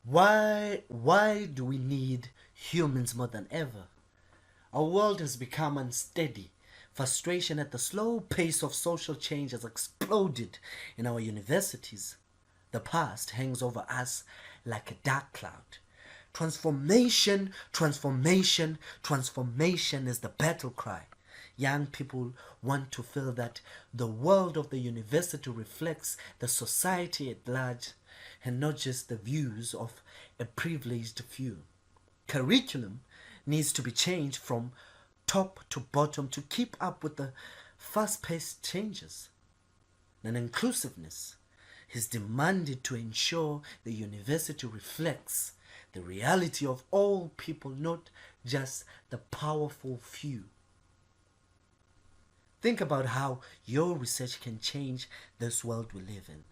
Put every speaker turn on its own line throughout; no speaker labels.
Why do we need humans more than ever? Our world has become unsteady. Frustration at the slow pace of social change has exploded in our universities. The past hangs over us like a dark cloud. Transformation, transformation, transformation is the battle cry. Young people want to feel that the world of the university reflects the society at large and not just the views of a privileged few. Curriculum needs to be changed from top to bottom to keep up with the fast-paced changes. And inclusiveness is demanded to ensure the university reflects the reality of all people, not just the powerful few. Think about how your research can change this world we live in.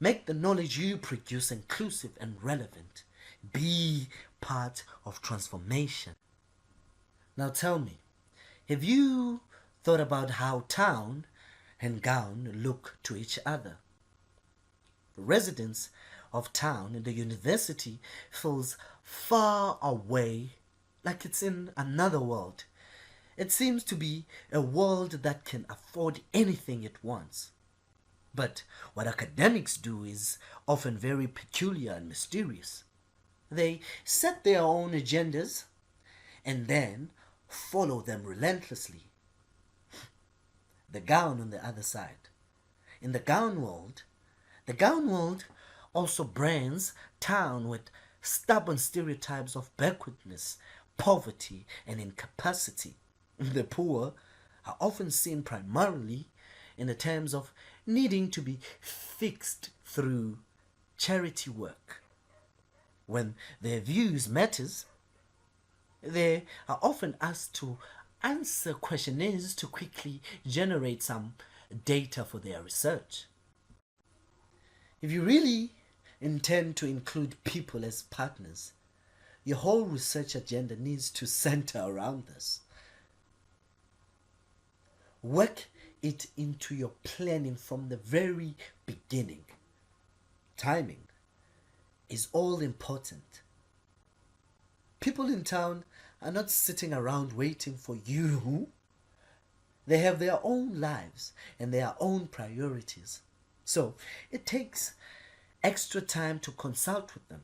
Make the knowledge you produce inclusive and relevant. Be part of transformation. Now tell me, have you thought about how town and gown look to each other? The residents of town and the university feels far away, like it's in another world. It seems to be a world that can afford anything it wants. But what academics do is often very peculiar and mysterious. They set their own agendas and then follow them relentlessly. The gown on the other side. In the gown world also brands town with stubborn stereotypes of backwardness, poverty, and incapacity. The poor are often seen primarily in the terms of needing to be fixed through charity work. When their views matters, they are often asked to answer questionnaires to quickly generate some data for their research. If you really intend to include people as partners, your whole research agenda needs to center around this. Work it into your planning from the very beginning. Timing is all important. People in town are not sitting around waiting for you. They have their own lives and their own priorities. So it takes extra time to consult with them,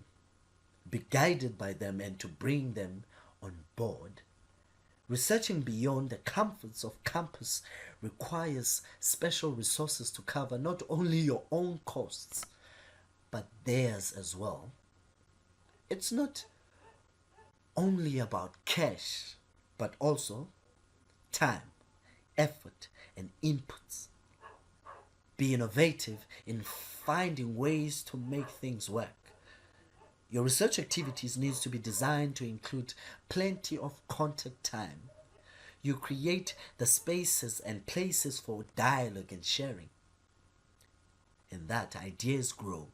be guided by them, and to bring them on board. Researching beyond the comforts of campus requires special resources to cover not only your own costs, but theirs as well. It's not only about cash, but also time, effort, and inputs. Be innovative in finding ways to make things work. Your research activities needs to be designed to include plenty of contact time. You create the spaces and places for dialogue and sharing. And that ideas grow,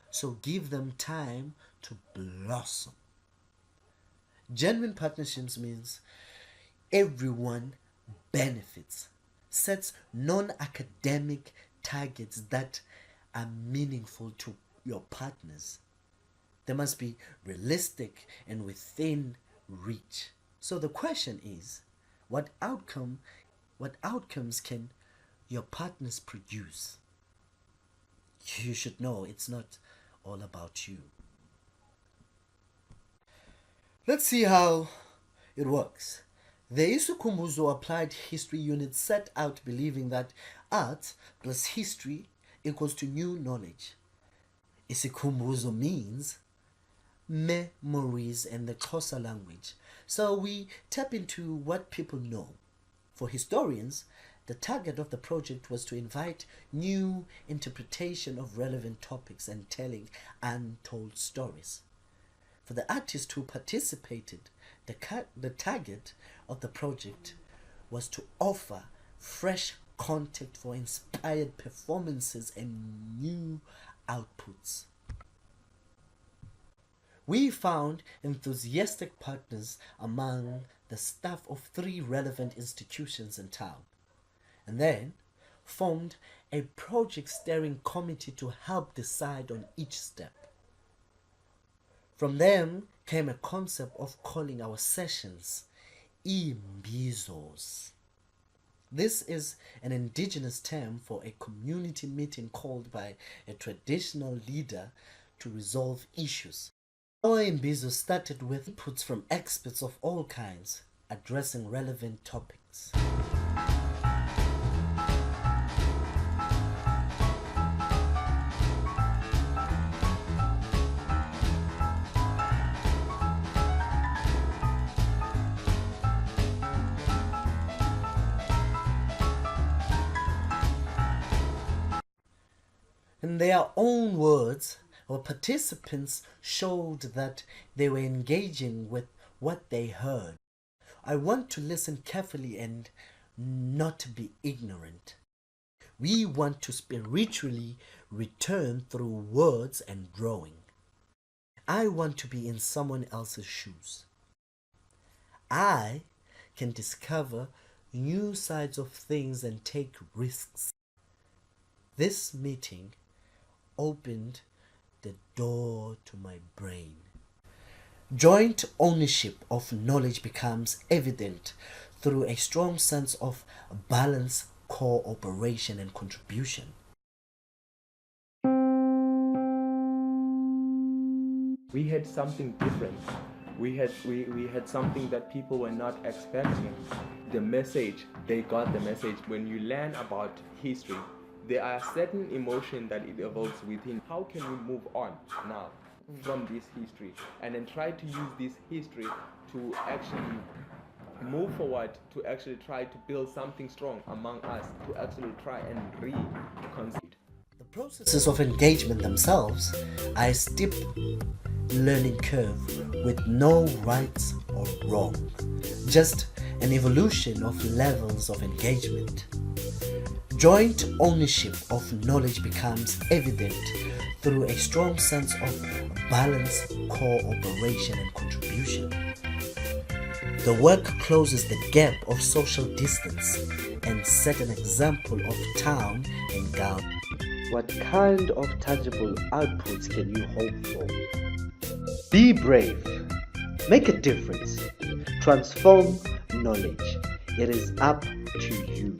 so give them time to blossom. Genuine partnerships means everyone benefits, sets non-academic targets that are meaningful to your partners. They must be realistic and within reach. So the question is, what outcomes can your partners produce? You should know it's not all about you. Let's see how it works. The Isukumbuzo applied history unit set out believing that art plus history equals to new knowledge. Isikhumbuzo means memories in the Xhosa language. So we tap into what people know. For historians, the target of the project was to invite new interpretation of relevant topics and telling untold stories. For the artists who participated, the target of the project was to offer fresh content for inspired performances and new outputs. We found enthusiastic partners among the staff of 3 relevant institutions in town, and then formed a project steering committee to help decide on each step. From them came a concept of calling our sessions imbizos. This is an indigenous term for a community meeting called by a traditional leader to resolve issues. Our imbizos started with inputs from experts of all kinds, addressing relevant topics. In their own words, our participants showed that they were engaging with what they heard. I want to listen carefully and not be ignorant. We want to spiritually return through words and drawing. I want to be in someone else's shoes. I can discover new sides of things and take risks. This meeting opened the door to my brain. Joint ownership of knowledge becomes evident through a strong sense of balance, cooperation, and contribution.
We had something different. We had something that people were not expecting. The message, they got the message. When you learn about history, there are certain emotions that it evokes within. How can we move on now from this history and then try to use this history to actually move forward, to actually try to build something strong among us, to actually try and reconstruct.
The processes of engagement themselves are a steep learning curve with no right or wrong, just an evolution of levels of engagement. Joint ownership of knowledge becomes evident through a strong sense of balance, cooperation, and contribution. The work closes the gap of social distance and set an example of town and gown.
What kind of tangible outputs can you hope for? Be brave. Make a difference. Transform knowledge. It is up to you.